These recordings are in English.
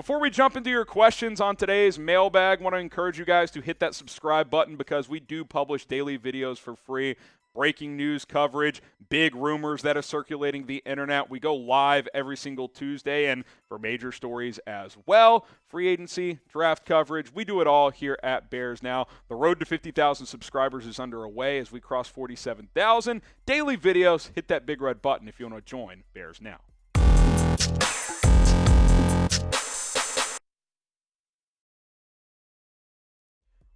Before we jump into your questions on today's mailbag, I want to encourage you guys to hit that subscribe button because we do publish daily videos for free. Breaking news coverage, big rumors that are circulating the internet. We go live every single Tuesday, and for major stories as well. Free agency, draft coverage, we do it all here at Bears Now. The road to 50,000 subscribers is underway as we cross 47,000. Daily videos, hit that big red button if you want to join Bears Now.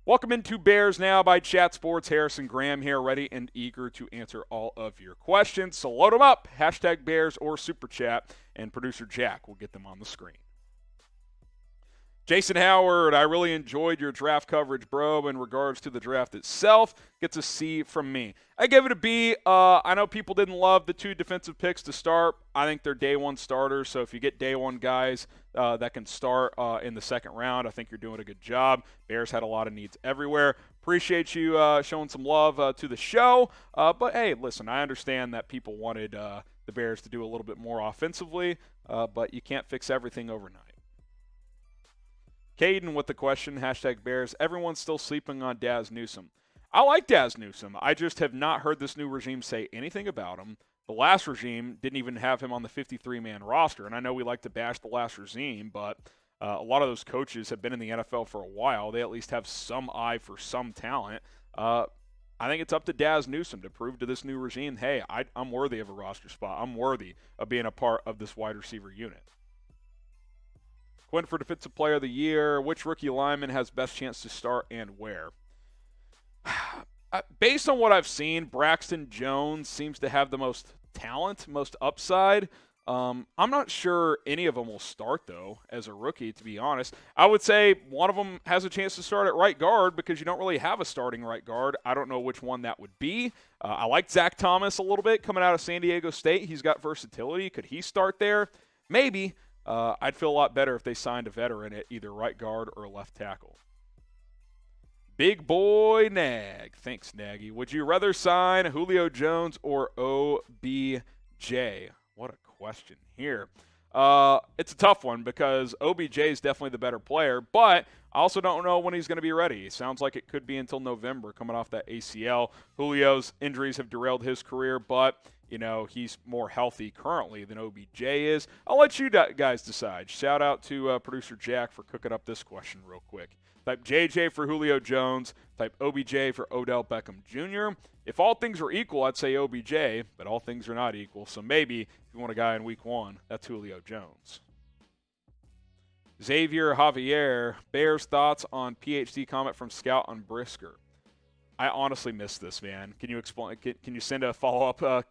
Welcome into Bears Now by Chat Sports. Harrison Graham here, ready and eager to answer all of your questions. So load them up, hashtag Bears or Super Chat, and producer Jack will get them on the screen. Jason Howard, I really enjoyed your draft coverage, bro, in regards to the draft itself. Gets a C from me. I give it a B. I know people didn't love the 2 defensive picks to start. I think they're day one starters, so if you get day one guys that can start in the second round, I think you're doing a good job. Bears had a lot of needs everywhere. Appreciate you showing some love to the show. But, hey, listen, I understand that people wanted the Bears to do a little bit more offensively, but you can't fix everything overnight. Caden with the question, hashtag Bears. Everyone's still sleeping on Dazz Newsome. I like Dazz Newsome. I just have not heard this new regime say anything about him. The last regime didn't even have him on the 53-man roster, and I know we like to bash the last regime, but a lot of those coaches have been in the NFL for a while. They at least have some eye for some talent. I think it's up to Dazz Newsome to prove to this new regime, hey, I'm worthy of a roster spot. I'm worthy of being a part of this wide receiver unit. Quinn for Defensive Player of the Year. Which rookie lineman has best chance to start and where? Based on what I've seen, Braxton Jones seems to have the most talent, most upside. I'm not sure any of them will start, though, as a rookie, to be honest. I would say one of them has a chance to start at right guard because you don't really have a starting right guard. I don't know which one that would be. I like Zach Thomas a little bit coming out of San Diego State. He's got versatility. Could he start there? Maybe. I'd feel a lot better if they signed a veteran at either right guard or left tackle. Big Boy Nag. Thanks, Nagy. Would you rather sign Julio Jones or OBJ? What a question here. It's a tough one because OBJ is definitely the better player, but I also don't know when he's going to be ready. It sounds like it could be until November coming off that ACL. Julio's injuries have derailed his career, but he's more healthy currently than OBJ is. I'll let you guys decide. Shout out to producer Jack for cooking up this question real quick. Type JJ for Julio Jones. Type OBJ for Odell Beckham Jr. If all things are equal, I'd say OBJ, but all things are not equal. So maybe if you want a guy in week 1, that's Julio Jones. Xavier Javier, Bears thoughts on PhD comment from Scout on Brisker. I honestly missed this, man. Can you explain? Can you send a follow-up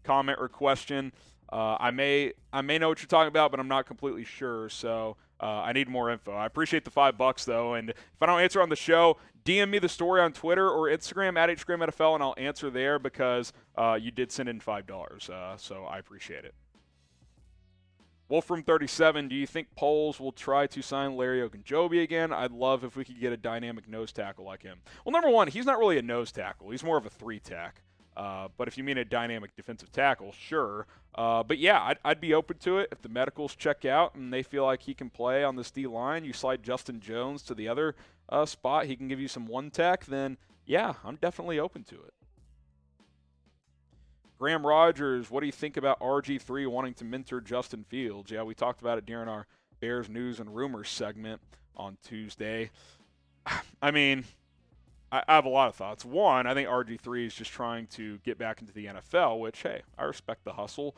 comment or question? I may know what you're talking about, but I'm not completely sure, so I need more info. I appreciate the $5 though, and if I don't answer on the show, DM me the story on Twitter or Instagram at HGramNFL, and I'll answer there because you did send in $5, so I appreciate it. Wolfram37, do you think Poles will try to sign Larry Ogunjobi again? I'd love if we could get a dynamic nose tackle like him. Well, number one, he's not really a nose tackle. He's more of a 3-tack. But if you mean a dynamic defensive tackle, sure. But yeah, I'd be open to it. If the medicals check out and they feel like he can play on this D-line, you slide Justin Jones to the other spot, he can give you some 1-tech, then yeah, I'm definitely open to it. Graham Rogers, what do you think about RG3 wanting to mentor Justin Fields? Yeah, we talked about it during our Bears News and Rumors segment on Tuesday. I mean, I have a lot of thoughts. One, I think RG3 is just trying to get back into the NFL, which, hey, I respect the hustle.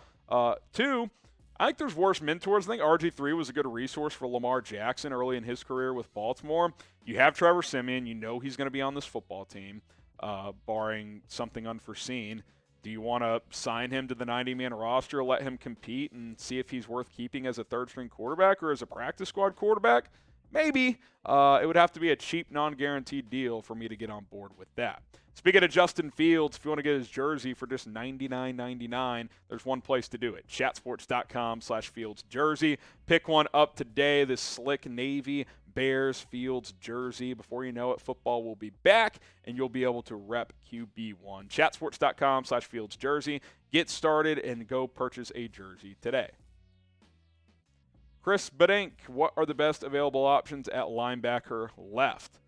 Two, I think there's worse mentors. I think RG3 was a good resource for Lamar Jackson early in his career with Baltimore. You have Trevor Siemian. You know he's going to be on this football team, barring something unforeseen. Do you want to sign him to the 90-man roster, let him compete, and see if he's worth keeping as a third-string quarterback or as a practice squad quarterback? Maybe. It would have to be a cheap, non-guaranteed deal for me to get on board with that. Speaking of Justin Fields, if you want to get his jersey for just $99.99, there's one place to do it. Chatsports.com/Fields jersey. Pick one up today, this slick navy Bears Fields jersey. Before you know it, football will be back, and you'll be able to rep QB1. Chatsports.com/Fields jersey. Get started and go purchase a jersey today. Chris Bedank, what are the best available options at linebacker left?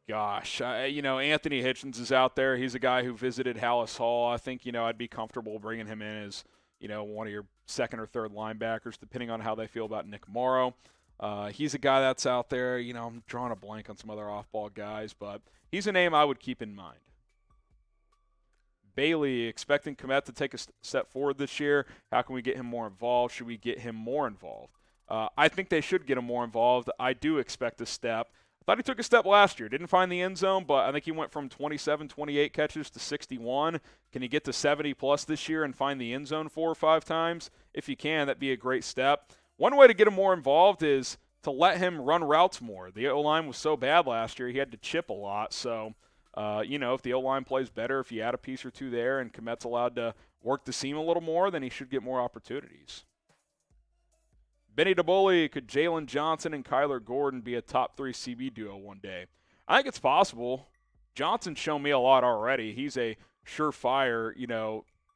Gosh, Anthony Hitchens is out there. He's a guy who visited Hallis Hall. I think, I'd be comfortable bringing him in as, one of your second or third linebackers, depending on how they feel about Nick Morrow. He's a guy that's out there. I'm drawing a blank on some other off-ball guys, but he's a name I would keep in mind. Bailey, expecting Kmet to take a step forward this year. How can we get him more involved? Should we get him more involved? I think they should get him more involved. I do expect a step. I thought he took a step last year. Didn't find the end zone, but I think he went from 27, 28 catches to 61. Can he get to 70-plus this year and find the end zone 4 or 5 times? If he can, that'd be a great step. One way to get him more involved is to let him run routes more. The O-line was so bad last year, he had to chip a lot. So, if the O-line plays better, if you add a piece or two there and Kmet's allowed to work the seam a little more, then he should get more opportunities. Benny DeBully, could Jalen Johnson and Kyler Gordon be a top 3 CB duo one day? I think it's possible. Johnson's shown me a lot already. He's a surefire,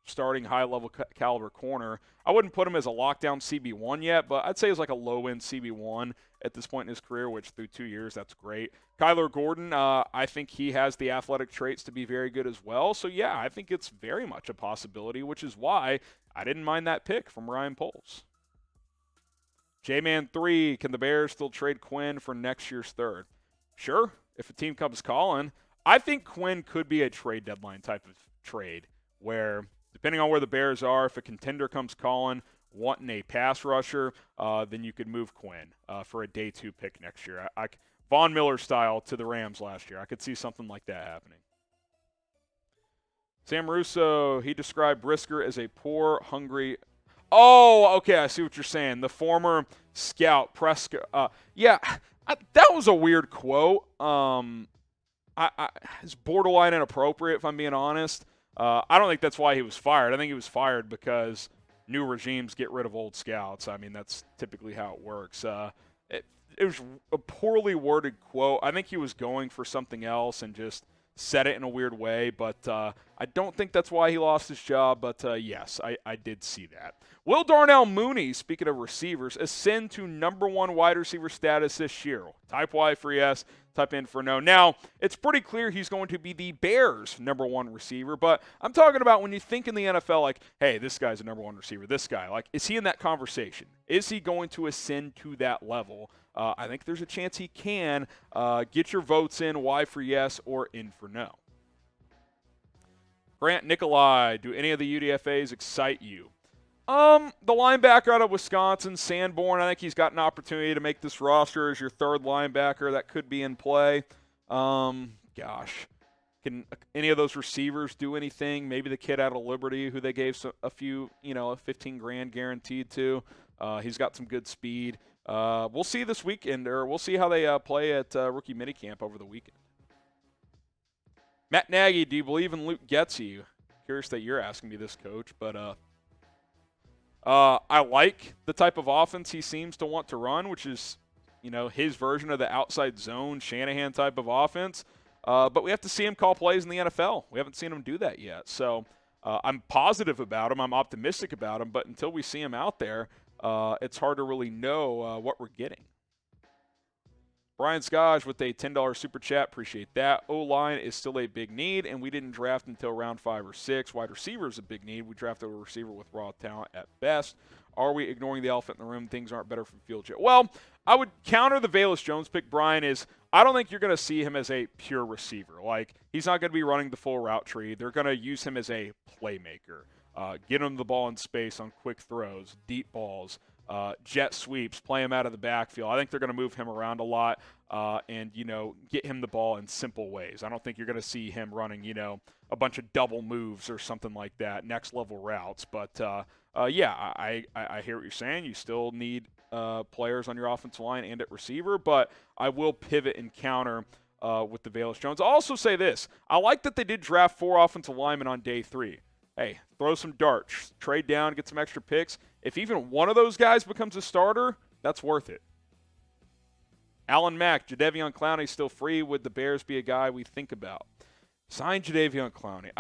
starting high-level caliber corner. I wouldn't put him as a lockdown CB1 yet, but I'd say he's like a low-end CB1 at this point in his career, which through 2 years, that's great. Kyler Gordon, I think he has the athletic traits to be very good as well. So, yeah, I think it's very much a possibility, which is why I didn't mind that pick from Ryan Poles. J-Man 3, can the Bears still trade Quinn for next year's third? Sure, if a team comes calling. I think Quinn could be a trade deadline type of trade where, depending on where the Bears are, if a contender comes calling, wanting a pass rusher, then you could move Quinn for a day 2 pick next year. Von Miller style to the Rams last year. I could see something like that happening. Sam Russo, he described Brisker as a poor, hungry. Oh, okay, I see what you're saying. The former scout, Prescott. That was a weird quote. It's borderline inappropriate, if I'm being honest. I don't think that's why he was fired. I think he was fired because new regimes get rid of old scouts. I mean, that's typically how it works. It was a poorly worded quote. I think he was going for something else and just said it in a weird way, but I don't think that's why he lost his job, but yes, I did see that. Will Darnell Mooney, speaking of receivers, ascend to number 1 wide receiver status this year? Type Y for yes, type in for no. Now, it's pretty clear he's going to be the Bears' number 1 receiver, but I'm talking about when you think in the NFL, like, hey, this guy's a number 1 receiver, this guy, like, is he in that conversation? Is he going to ascend to that level? I think there's a chance he can. Get your votes in, Y for yes or in for no. Grant Nikolai, do any of the UDFAs excite you? The linebacker out of Wisconsin, Sanborn, I think he's got an opportunity to make this roster as your third linebacker. That could be in play. Gosh. Can any of those receivers do anything? Maybe the kid out of Liberty who they gave a few, $15,000 guaranteed to. He's got some good speed. We'll see this weekend, or we'll see how they play at rookie minicamp over the weekend. Matt Nagy, do you believe in Luke Getsy? Curious that you're asking me this, Coach, but I like the type of offense he seems to want to run, which is, his version of the outside zone Shanahan type of offense. But we have to see him call plays in the NFL. We haven't seen him do that yet. So I'm positive about him. I'm optimistic about him. But until we see him out there, it's hard to really know what we're getting. Brian Scotch with a $10 super chat. Appreciate that. O-line is still a big need, and we didn't draft until round 5 or 6. Wide receiver is a big need. We drafted a receiver with raw talent at best. Are we ignoring the elephant in the room? Things aren't better from field yet. Well, I would counter the Velus Jones pick, Brian, is I don't think you're going to see him as a pure receiver. Like, he's not going to be running the full route tree. They're going to use him as a playmaker. Get him the ball in space on quick throws, deep balls, jet sweeps, play him out of the backfield. I think they're going to move him around a lot and, get him the ball in simple ways. I don't think you're going to see him running, a bunch of double moves or something like that, next level routes. But, I hear what you're saying. You still need players on your offensive line and at receiver, but I will pivot and counter with the Velus Jones. I'll also say this. I like that they did draft 4 offensive linemen on day 3. Hey, throw some darts, trade down, get some extra picks. If even one of those guys becomes a starter, that's worth it. Alan Mack, Jadeveon Clowney still free. Would the Bears be a guy we think about? Sign Jadeveon Clowney.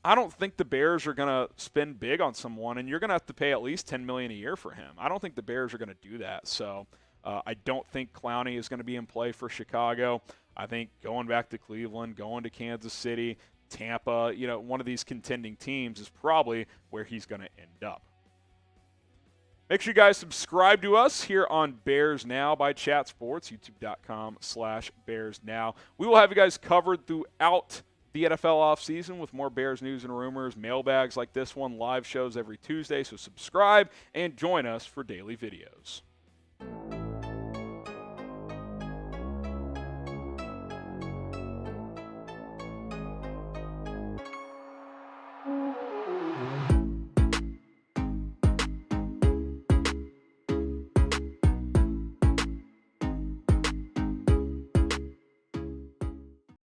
I don't think the Bears are going to spend big on someone, and you're going to have to pay at least $10 million a year for him. I don't think the Bears are going to do that. So I don't think Clowney is going to be in play for Chicago. I think going back to Cleveland, going to Kansas City, Tampa, one of these contending teams is probably where he's going to end up. Make sure you guys subscribe to us here on Bears Now by Chat Sports, youtube.com/Bears Now. We will have you guys covered throughout the NFL offseason with more Bears news and rumors, mailbags like this one, live shows every Tuesday. So subscribe and join us for daily videos.